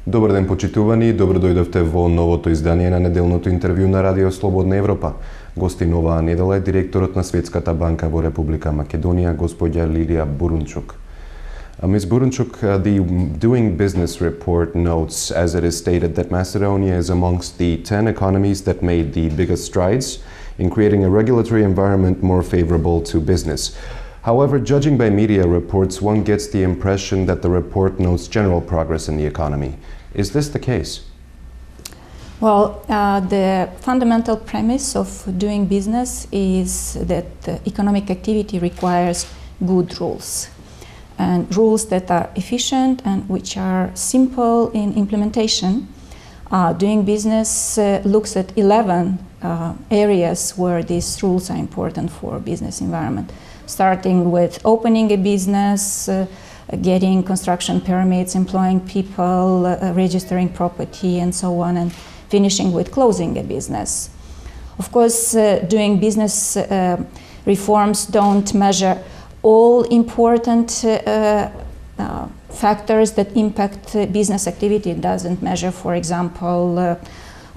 Добар ден, почитувани, добро дојдовте во новото издание на неделното интервју на Радио Слободна Европа. Гостин оваа недела е директорот на Светската Банка во Република Македонија, господја Лилија Бурунчук. Ms. Burunchuk, the Doing Business report notes, as it is stated, that Macedonia is amongst the 10 economies that made the biggest strides in creating a regulatory environment more favorable to business. However, judging by media reports, one gets the impression that the report notes general progress in the economy. Is this the case? Well, the fundamental premise of doing business is that economic activity requires good rules. And rules that are efficient and which are simple in implementation. Doing business looks at 11 areas where these rules are important for business environment, starting with opening a business, getting construction permits, employing people, registering property, and so on, and finishing with closing a business. Of course, doing business reforms don't measure all important factors that impact business activity. It doesn't measure, for example,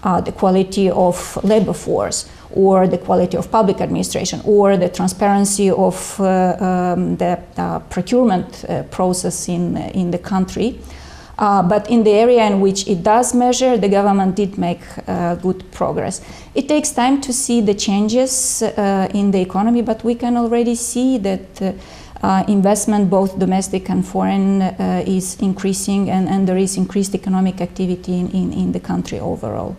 the quality of labor force, or the quality of public administration, or the transparency of the procurement process in the country. But in the area in which it does measure, the government did make good progress. It takes time to see the changes in the economy, but we can already see that investment, both domestic and foreign, is increasing, and there is increased economic activity in the country overall.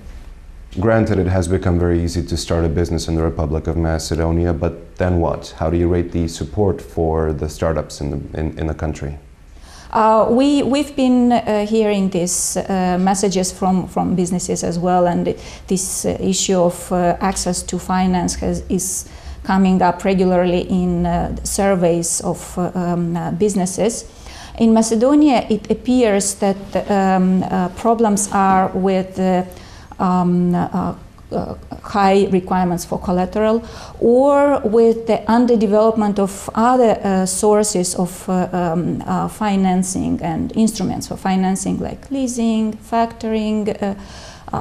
Granted, it has become very easy to start a business in the Republic of Macedonia, but then what? How do you rate the support for the startups in the country? We've been hearing these messages from businesses as well, and this issue of access to finance is coming up regularly in surveys of businesses. In Macedonia, it appears that problems are with high requirements for collateral, or with the underdevelopment of other sources of financing and instruments for financing, like leasing, factoring,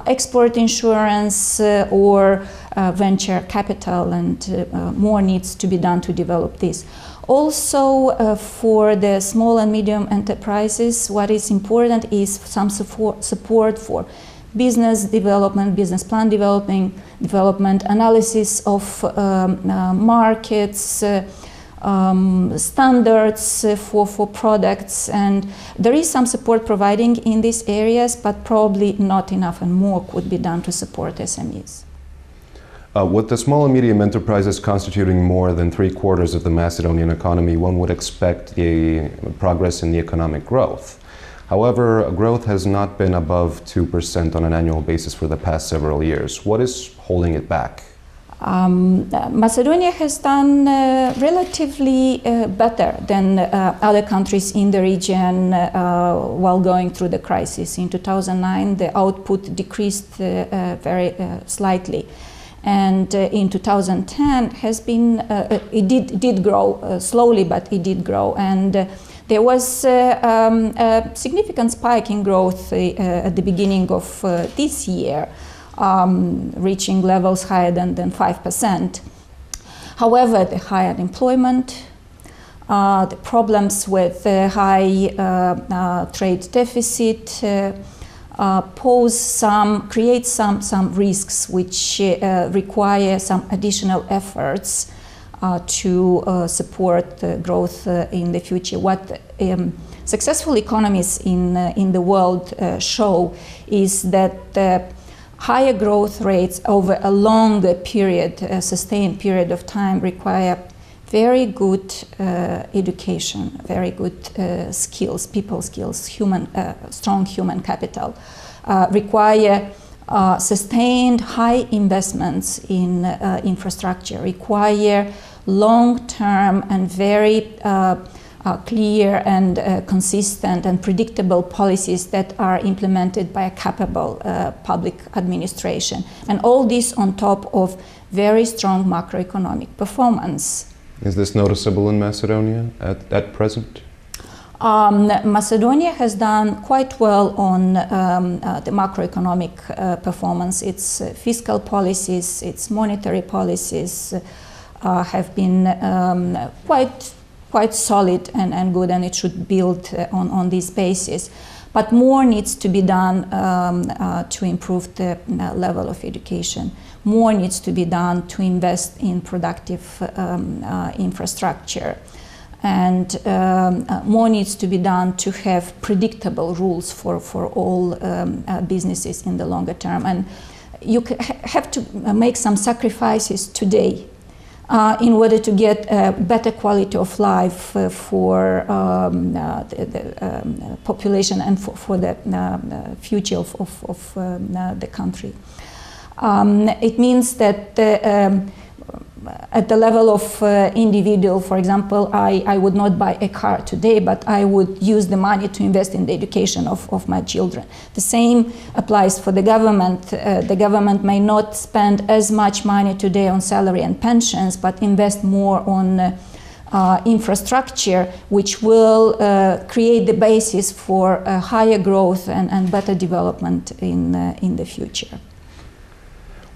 export insurance, or venture capital, and more needs to be done to develop this. Also, for the small and medium enterprises, what is important is some support for business development, business plan development, analysis of markets, standards for products, and there is some support providing in these areas, but probably not enough, and more could be done to support SMEs. With the small and medium enterprises constituting more than 3/4 of the Macedonian economy, one would expect the progress in the economic growth. However, growth has not been above 2% on an annual basis for the past several years. What is holding it back? Macedonia has done relatively better than other countries in the region while going through the crisis. In 2009, the output decreased very slightly. And in 2010 has been, it did grow slowly, but it did grow. And there was a significant spike in growth at the beginning of this year, reaching levels higher than 5%. However, the high unemployment, the problems with high trade deficit create some risks which require some additional efforts to support growth in the future. What successful economies in the world show is that higher growth rates over a longer period, sustained period of time, require very good education, very good skills, people skills, strong human capital, require sustained high investments in infrastructure, require long-term and very clear and consistent and predictable policies that are implemented by a capable public administration. And all this on top of very strong macroeconomic performance. Is this noticeable in Macedonia at present? Macedonia has done quite well on the macroeconomic performance. Its fiscal policies, its monetary policies have been quite solid and good, and it should build on this basis. But more needs to be done to improve the level of education. More needs to be done to invest in productive infrastructure. And more needs to be done to have predictable rules for all businesses in the longer term. And you have to make some sacrifices today in order to get a better quality of life for the population and for the future of the country. It means that at the level of individual, for example, I would not buy a car today, but I would use the money to invest in the education of my children. The same applies for the government. The government may not spend as much money today on salary and pensions, but invest more on infrastructure, which will create the basis for higher growth and better development in the future.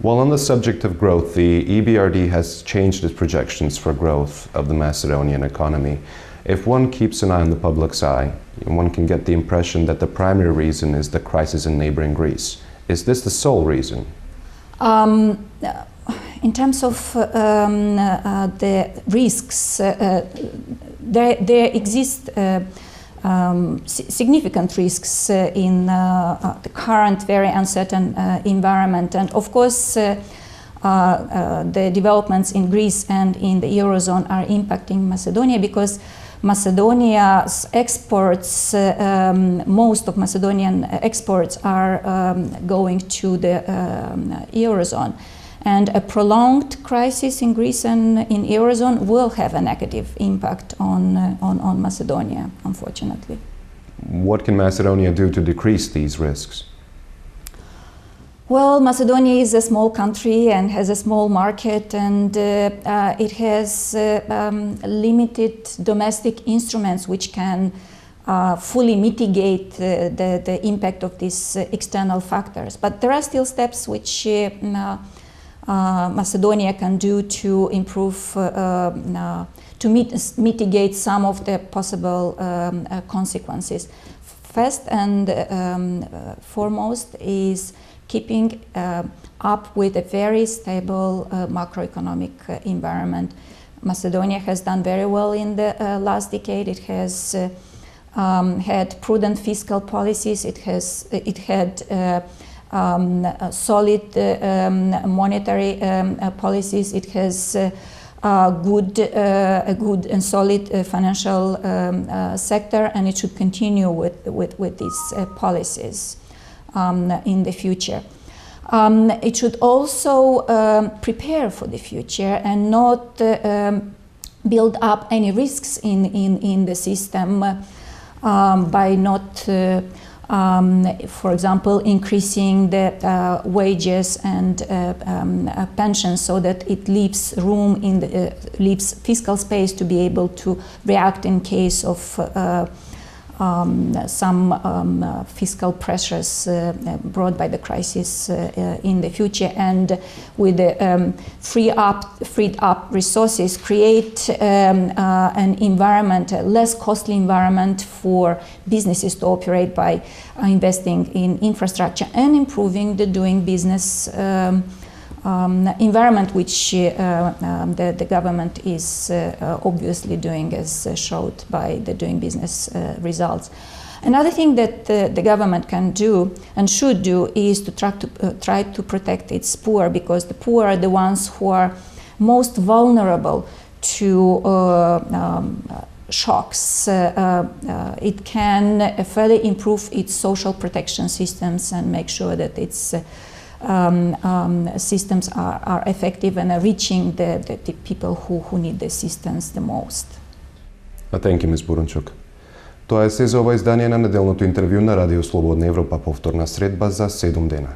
While on the subject of growth, the EBRD has changed its projections for growth of the Macedonian economy. If one keeps an eye on the public's eye, one can get the impression that the primary reason is the crisis in neighboring Greece. Is this the sole reason? In terms of the risks, there exist significant risks in the current very uncertain environment, and of course the developments in Greece and in the Eurozone are impacting Macedonia, because Macedonia's exports, most of Macedonian exports are going to the Eurozone. And a prolonged crisis in Greece and in Eurozone will have a negative impact on Macedonia, unfortunately. What can Macedonia do to decrease these risks? Well, Macedonia is a small country and has a small market, and it has limited domestic instruments which can fully mitigate the impact of these external factors. But there are still steps which Macedonia can do to improve, to mitigate some of the possible consequences. First and foremost is keeping up with a very stable macroeconomic environment. Macedonia has done very well in the last decade. It has had prudent fiscal policies. It had solid monetary policies. It has a good and solid financial sector, and it should continue with these policies in the future. It should also prepare for the future and not build up any risks in the system by not, for example, increasing the wages and pensions, so that it leaves room leaves fiscal space to be able to react in case of some fiscal pressures brought by the crisis in the future, and with the freed up resources, create an environment, a less costly environment for businesses to operate by investing in infrastructure and improving the doing business environment, which the government is obviously doing, as showed by the doing business results. Another thing that the government can do and should do is to try to protect its poor, because the poor are the ones who are most vulnerable to shocks. It can further improve its social protection systems and make sure that its systems are effective and are reaching the people who need the assistance the most. Thank you, Ms. Burunčuk. Тоа е се за ова издание на неделното интервју на Радио Слободна Европа, повторна средба за 7 дена.